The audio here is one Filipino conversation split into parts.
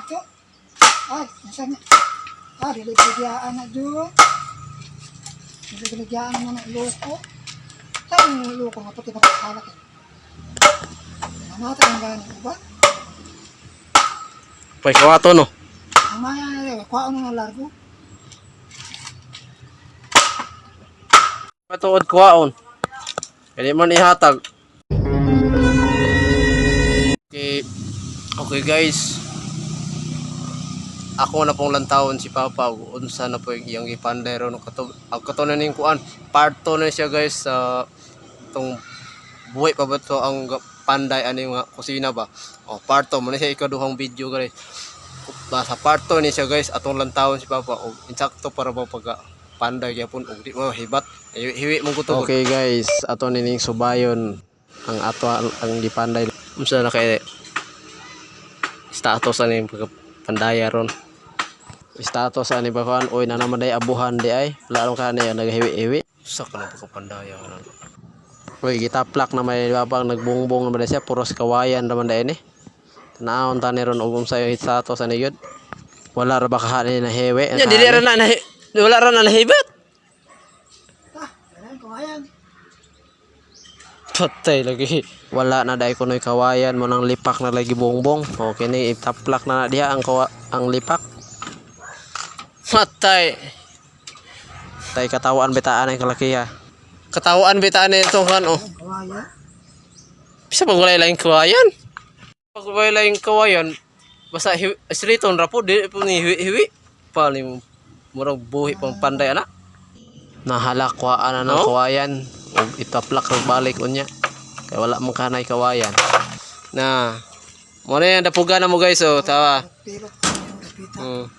dito. Ay, nasa na. Dililigyan na dyan. Dililigyan mo na loko. Saan yung loko nga pati makakalak eh. Namatay ang gano'n ko ba? Pay kawato no. Ang maya na rin, kuha ko ng largo. Matuod kuwaon. Kaya man ihatag. Okay guys. Ako na pong lantawon si Papa. Unsa na po yung iyang ipanday ron. Ang katunan yung kuan. Part 2 na siya guys. Sa itong buhay pa ba ito ang panday ano yung kusina ba. O part 2. Muna siya ikaduhang video guys. Sa part 2 ni siya guys. Atong lantawon si Papa. O insakto para ba pagka panday yapon. O di mo hibat. Hiwi mong kuto. Okay guys. Ato nining subayon. Ang ato ang gipanday. Unsa na kay status ani pandaya ron. Status ani ba kan oy na naman day abuhan di ay lalo ka na nagahiwi-hiwi sa kana pa pandaya ron. Oy gitaplak na may babang nagbungbong naman siya puros kawayan naman day ni. Tanaon ta ni ron ug sa status ani gyud. Wala ra ba ka na hewe. Nya dili ra na wala ra na nahibat. Kawayan. Patay lagi. Wala na dai kunoy kawayan mo nang lipak na lagi bongbong. Okay ni itaplak na diha ang lipak. Patay. Tay katawaan betaan ay kalakiya. Katawaan betaan ito kan oh. Kawayan. Bisa pag wala laing kawayan. Pag wala laing kawayan basta sriton ra po di po ni hiwi. Paling murag buhi pang panday ana. Nahalakwa na ng kawayan. O itaplak ro balik unya kay wala man kanay kawayan na mo na yan dapugan na mo guys oh tawa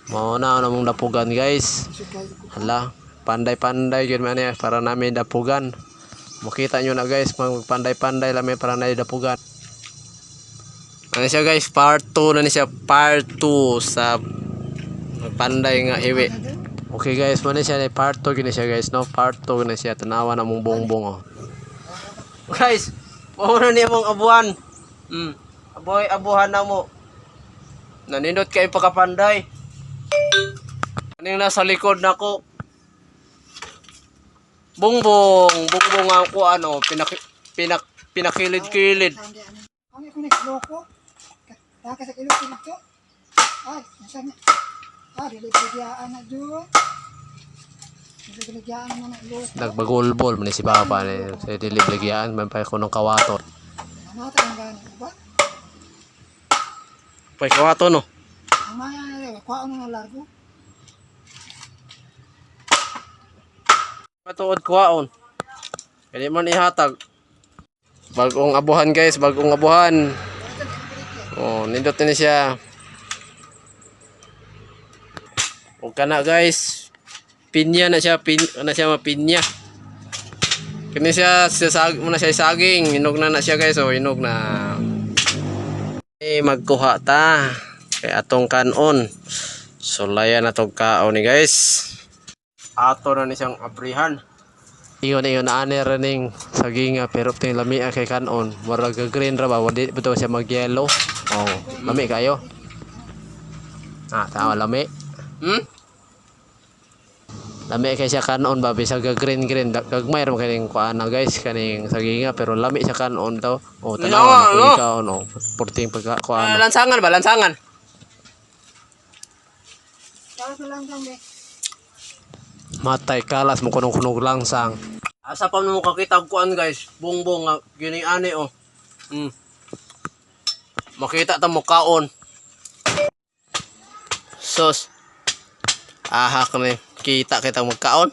mo na mong dapugan guys hala panday-panday gyud man ya para namin dapugan makita nyo na guys magpanday-panday lami para na dapugan ano siya guys part 2 na ni siya part 2 sa panday nga hiwi. Okay guys, muna siya na part 2 gini siya guys, no? Part 2 na siya, tanawa na mong bongbong oh. Guys, mauna niya mong abuhan. Abuhan na mo. Nanindot kayo pagkapanday. Kaning nasa likod na ko. Bongbong ang ko ano, pinakilid-kilid. Ang iko next loko. Kaka sa ilok dito. Ay, nasa na. Dililigyan na dyan. Dililigyan mo na loko. Nagbagulbol man si Papa ni sa dililigyan man pa ko ng kawato. Namatay ang gano'n ko ba? Pay kawato no. Ang maya na rin, kuha ko ng largo. Matuod kuwaon. Kaya man ihatag. Bagong abuhan guys, bagong abuhan. Oh, nindot ni siya. O kana guys. Pinya na siya, mapinya. Kini siya muna siya saging, hinog na siya guys, oh, hinog na. Magkuha ta kay atong kanon. Sulayan atong kaon ni guys. Ato na ni siyang aprihan. Iyon na ani raning saging pero ting lami kay kanon. Murag green ra ba, wala beto siya mag-yellow. Oh, lami kayo. Tama lami. Lami kay siya kanon ba bisag green gagmay ra kaning kuana guys kaning saginga pero lami siya kanon daw. Oh tanaw na ikaw no. Porting pagka kuana. Lansangan ba lansangan? Kalas na lang dyan, Matay kalas mo kunog langsang. Asa pa mo kakita kuan guys, bongbong nga gini ani oh. Makita ta mo kaon. Sos. Ahak ni kita magkaon.